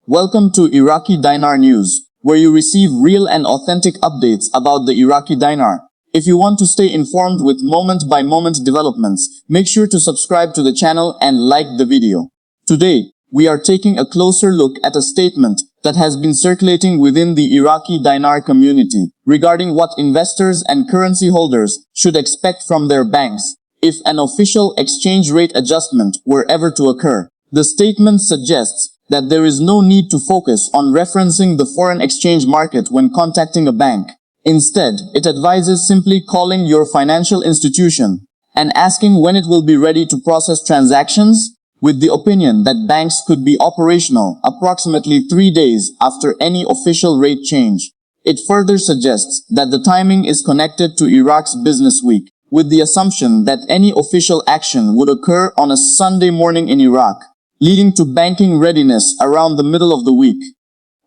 Welcome to Iraqi Dinar News, where you receive real and authentic updates about the Iraqi dinar. If you want to stay informed with moment-by-moment developments, make sure to subscribe to the channel and like the video. Today, we are taking a closer look at a statement that has been circulating within the Iraqi dinar community regarding what investors and currency holders should expect from their banks if an official exchange rate adjustment were ever to occur. The statement suggests that there is no need to focus on referencing the foreign exchange market when contacting a bank. Instead, it advises simply calling your financial institution and asking when it will be ready to process transactions, with the opinion that banks could be operational approximately 3 days after any official rate change. It further suggests that the timing is connected to Iraq's business week, with the assumption that any official action would occur on a Sunday morning in Iraq, leading to banking readiness around the middle of the week.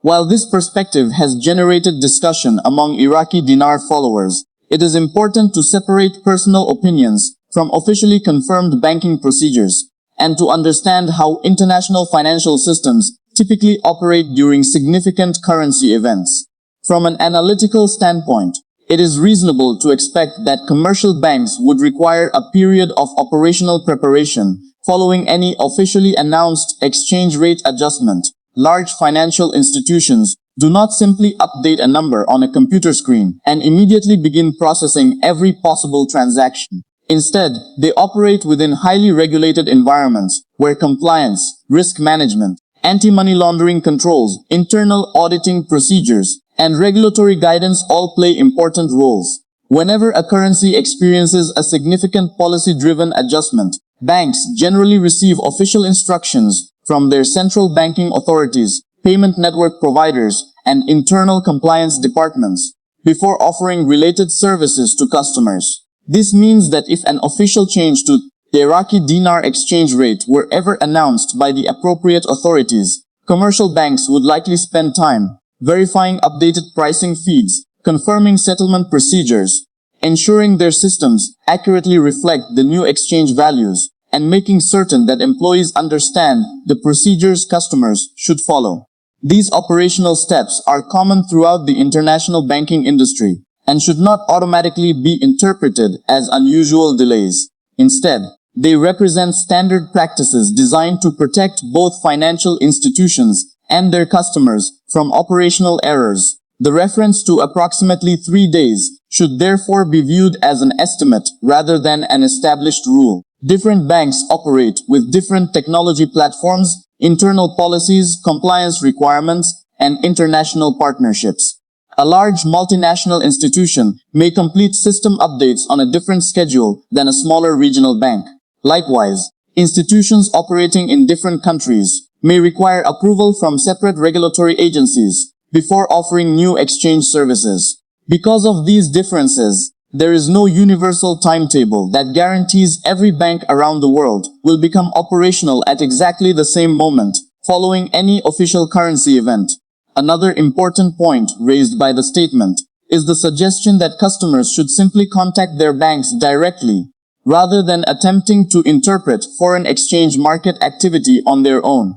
While this perspective has generated discussion among Iraqi dinar followers, it is important to separate personal opinions from officially confirmed banking procedures, and to understand how international financial systems typically operate during significant currency events. From an analytical standpoint, it is reasonable to expect that commercial banks would require a period of operational preparation following any officially announced exchange rate adjustment. Large financial institutions do not simply update a number on a computer screen and immediately begin processing every possible transaction. Instead, they operate within highly regulated environments where compliance, risk management, anti-money laundering controls, internal auditing procedures, and regulatory guidance all play important roles. Whenever a currency experiences a significant policy-driven adjustment, banks generally receive official instructions from their central banking authorities, payment network providers, and internal compliance departments before offering related services to customers. This means that if an official change to the Iraqi dinar exchange rate were ever announced by the appropriate authorities, commercial banks would likely spend time verifying updated pricing feeds, confirming settlement procedures, ensuring their systems accurately reflect the new exchange values, and making certain that employees understand the procedures customers should follow. These operational steps are common throughout the international banking industry and should not automatically be interpreted as unusual delays. Instead, they represent standard practices designed to protect both financial institutions and their customers from operational errors. The reference to approximately 3 days should therefore be viewed as an estimate rather than an established rule. Different banks operate with different technology platforms, internal policies, compliance requirements, and international partnerships. A large multinational institution may complete system updates on a different schedule than a smaller regional bank. Likewise, institutions operating in different countries may require approval from separate regulatory agencies before offering new exchange services. Because of these differences, there is no universal timetable that guarantees every bank around the world will become operational at exactly the same moment following any official currency event. Another important point raised by the statement is the suggestion that customers should simply contact their banks directly, rather than attempting to interpret foreign exchange market activity on their own.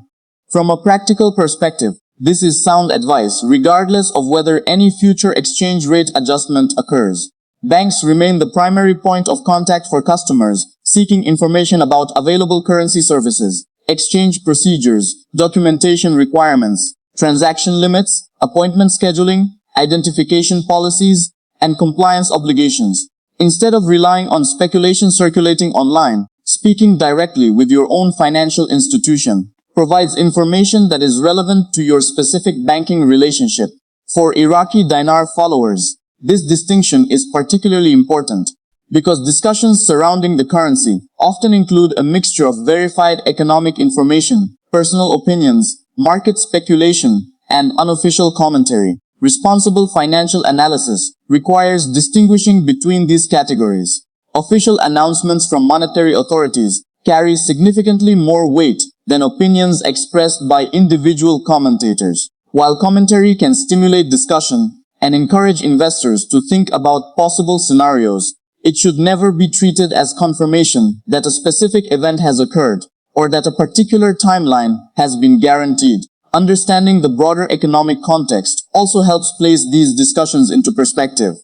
From a practical perspective, this is sound advice regardless of whether any future exchange rate adjustment occurs. Banks remain the primary point of contact for customers seeking information about available currency services, exchange procedures, documentation requirements, transaction limits, appointment scheduling, identification policies, and compliance obligations. Instead of relying on speculation circulating online, speaking directly with your own financial institution provides information that is relevant to your specific banking relationship. For Iraqi dinar followers, this distinction is particularly important because discussions surrounding the currency often include a mixture of verified economic information, personal opinions, market speculation, and unofficial commentary. Responsible financial analysis requires distinguishing between these categories. Official announcements from monetary authorities carry significantly more weight than opinions expressed by individual commentators. While commentary can stimulate discussion and encourage investors to think about possible scenarios, it should never be treated as confirmation that a specific event has occurred or that a particular timeline has been guaranteed. Understanding the broader economic context also helps place these discussions into perspective.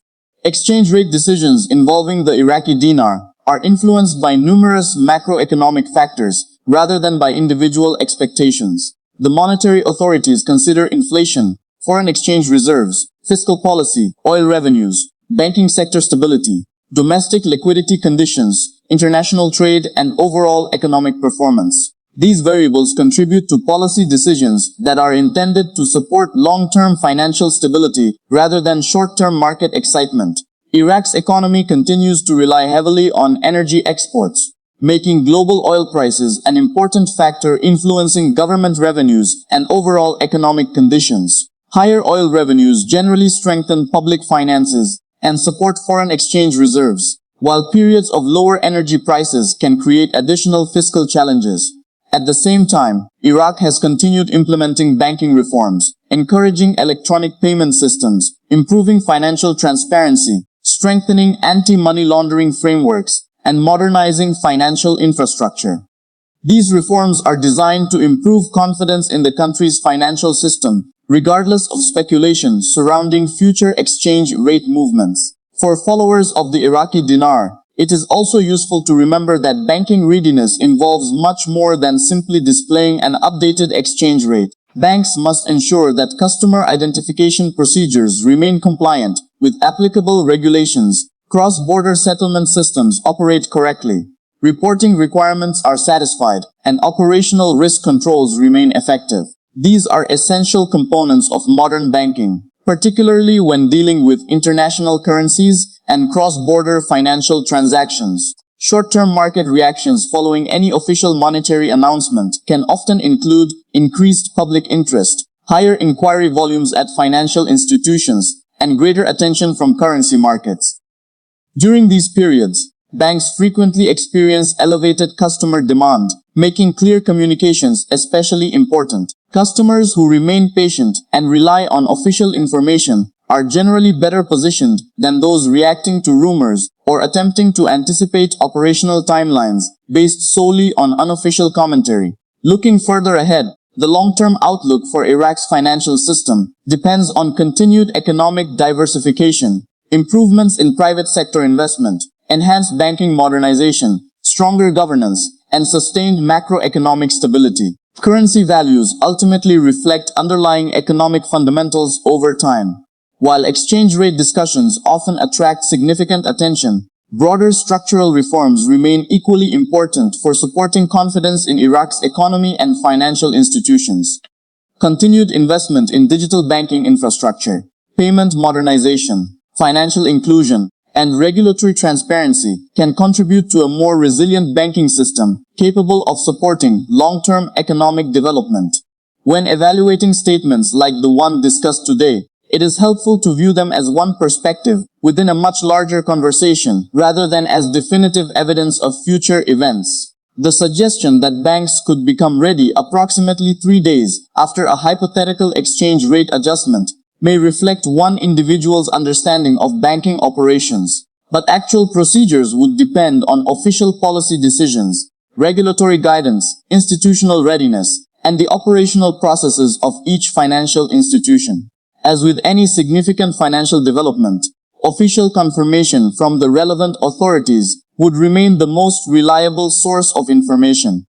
Exchange rate decisions involving the Iraqi dinar are influenced by numerous macroeconomic factors rather than by individual expectations. The monetary authorities consider inflation, foreign exchange reserves, fiscal policy, oil revenues, banking sector stability, domestic liquidity conditions, international trade, and overall economic performance. These variables contribute to policy decisions that are intended to support long-term financial stability rather than short-term market excitement. Iraq's economy continues to rely heavily on energy exports, making global oil prices an important factor influencing government revenues and overall economic conditions. Higher oil revenues generally strengthen public finances and support foreign exchange reserves, while periods of lower energy prices can create additional fiscal challenges. At the same time, Iraq has continued implementing banking reforms, encouraging electronic payment systems, improving financial transparency, strengthening anti-money laundering frameworks, and modernizing financial infrastructure. These reforms are designed to improve confidence in the country's financial system, regardless of speculation surrounding future exchange rate movements. For followers of the Iraqi dinar, it is also useful to remember that banking readiness involves much more than simply displaying an updated exchange rate. Banks must ensure that customer identification procedures remain compliant with applicable regulations, cross-border settlement systems operate correctly, reporting requirements are satisfied, and operational risk controls remain effective. These are essential components of modern banking, particularly when dealing with international currencies and cross-border financial transactions. Short-term market reactions following any official monetary announcement can often include increased public interest, higher inquiry volumes at financial institutions, and greater attention from currency markets. During these periods, banks frequently experience elevated customer demand, making clear communications especially important. Customers who remain patient and rely on official information are generally better positioned than those reacting to rumors or attempting to anticipate operational timelines based solely on unofficial commentary. Looking further ahead, the long-term outlook for Iraq's financial system depends on continued economic diversification, improvements in private sector investment, enhanced banking modernization, stronger governance, and sustained macroeconomic stability. Currency values ultimately reflect underlying economic fundamentals over time. While exchange rate discussions often attract significant attention, broader structural reforms remain equally important for supporting confidence in Iraq's economy and financial institutions. Continued investment in digital banking infrastructure, payment modernization, financial inclusion, and regulatory transparency can contribute to a more resilient banking system capable of supporting long-term economic development. When evaluating statements like the one discussed today, it is helpful to view them as one perspective within a much larger conversation rather than as definitive evidence of future events. The suggestion that banks could become ready approximately 3 days after a hypothetical exchange rate adjustment may reflect one individual's understanding of banking operations, but actual procedures would depend on official policy decisions, regulatory guidance, institutional readiness, and the operational processes of each financial institution. As with any significant financial development, official confirmation from the relevant authorities would remain the most reliable source of information.